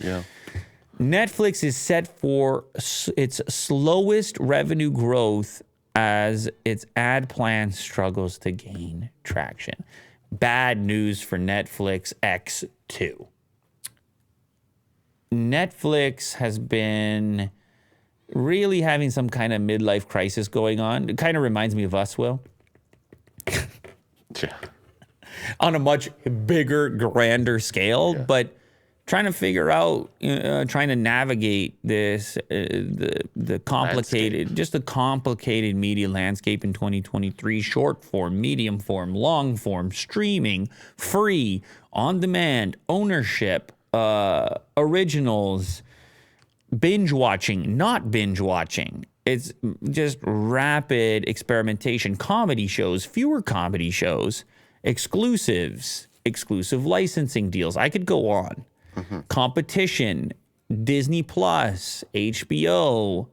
Yeah. Netflix is set for its slowest revenue growth as its ad plan struggles to gain traction. Bad news for Netflix X2. Netflix has been really having some kind of midlife crisis going on. It kind of reminds me of us, Will. Yeah. On a much bigger, grander scale, but trying to figure out, trying to navigate this, the complicated, landscape. just the complicated media landscape in 2023, short form, medium form, long form, streaming, free, on demand, ownership, originals, binge watching, not binge watching. It's just rapid experimentation, comedy shows, fewer comedy shows, exclusives, exclusive licensing deals. I could go on. Competition, Disney Plus, HBO.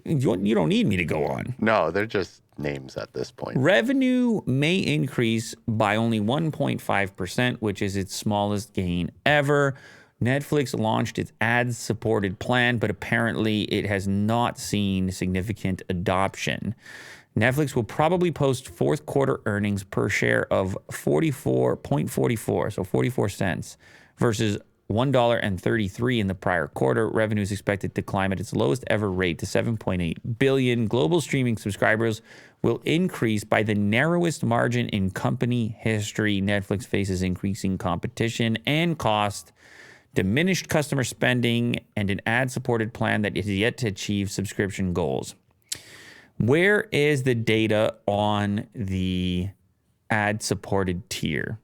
You don't need me to go on. No, they're just names at this point. Revenue may increase by only 1.5%, which is its smallest gain ever. Netflix launched its ad-supported plan, but apparently it has not seen significant adoption. Netflix will probably post fourth quarter earnings per share of 44.44, so 44 cents, versus $1.33 in the prior quarter. Revenue is expected to climb at its lowest ever rate to 7.8 billion. Global streaming subscribers will increase by the narrowest margin in company history. Netflix faces increasing competition and cost, diminished customer spending, and an ad-supported plan that is yet to achieve subscription goals. Where is the data on the ad-supported tier?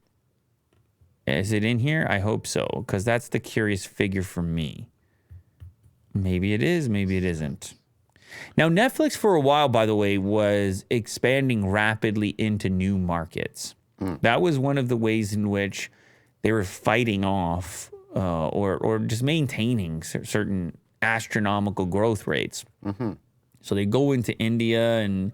Is it in here? I hope so, because that's the curious figure for me. Maybe it is, maybe it isn't. Now, Netflix for a while, by the way, was expanding rapidly into new markets. That was one of the ways in which they were fighting off or just maintaining certain astronomical growth rates. So they go into India and,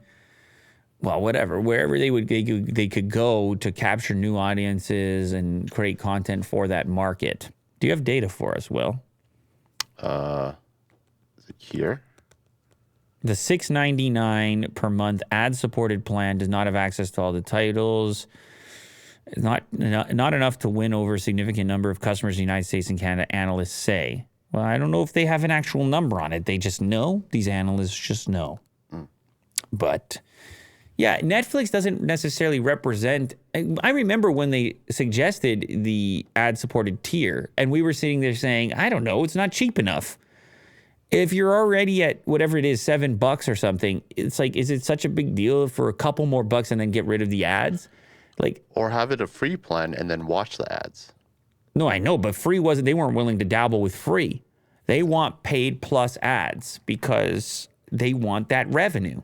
well, whatever, wherever they could go to capture new audiences and create content for that market. Do you have data for us, Will? Is it here? The $6.99 per month ad-supported plan does not have access to all the titles. Not enough to win over a significant number of customers in the United States and Canada, analysts say. Well, I don't know if they have an actual number on it. They just know. These analysts just know. But yeah, Netflix doesn't necessarily represent. I remember when they suggested the ad-supported tier, and we were sitting there saying, I don't know, it's not cheap enough. If you're already at whatever it is, $7 or something, it's like, is it such a big deal for a couple more bucks and then get rid of the ads? Like, or have it a free plan and then watch the ads. No, I know, but free wasn't, they weren't willing to dabble with free. They want paid plus ads because they want that revenue,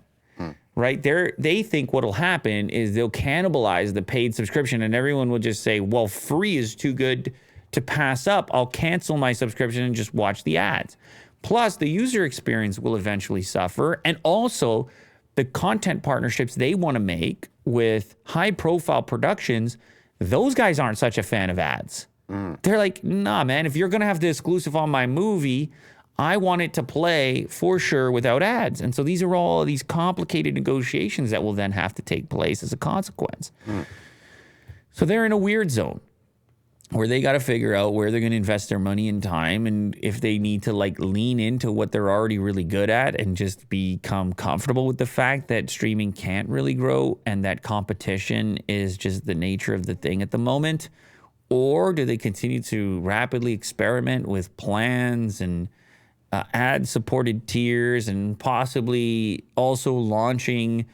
right? They think what'll happen is they'll cannibalize the paid subscription and everyone will just say, well, free is too good to pass up. I'll cancel my subscription and just watch the ads. Plus, the user experience will eventually suffer. And also, the content partnerships they want to make with high-profile productions, those guys aren't such a fan of ads. They're like, nah, man, if you're going to have the exclusive on my movie, I want it to play for sure without ads. And so these are all these complicated negotiations that will then have to take place as a consequence. So they're in a weird zone where they got to figure out where they're going to invest their money and time, and if they need to like lean into what they're already really good at and just become comfortable with the fact that streaming can't really grow and that competition is just the nature of the thing at the moment. Or do they continue to rapidly experiment with plans and ad-supported tiers and possibly also launching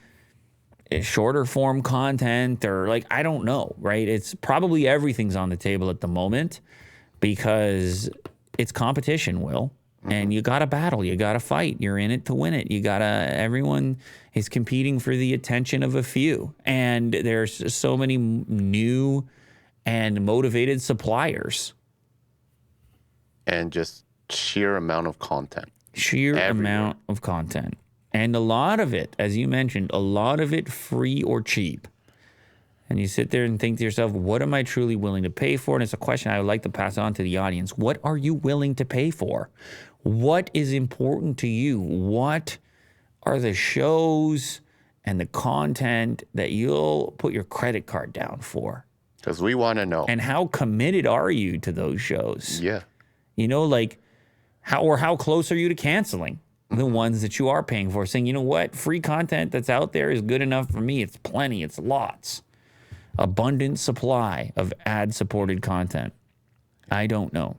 shorter form content, or like, I don't know, right? It's probably everything's on the table at the moment because it's competition, Will. And you got to battle, you got to fight, you're in it to win it. Everyone is competing for the attention of a few. And there's so many new and motivated suppliers. And just sheer amount of content. Amount of content. And a lot of it, as you mentioned, a lot of it free or cheap. And you sit there and think to yourself, what am I truly willing to pay for? And it's a question I would like to pass on to the audience. What are you willing to pay for? What is important to you? What are the shows and the content that you'll put your credit card down for? Because we want to know. And how committed are you to those shows? Yeah. You know, like how close are you to canceling the ones that you are paying for? Saying, you know what, free content that's out there is good enough for me. It's plenty. It's lots. Abundant supply of ad-supported content. I don't know.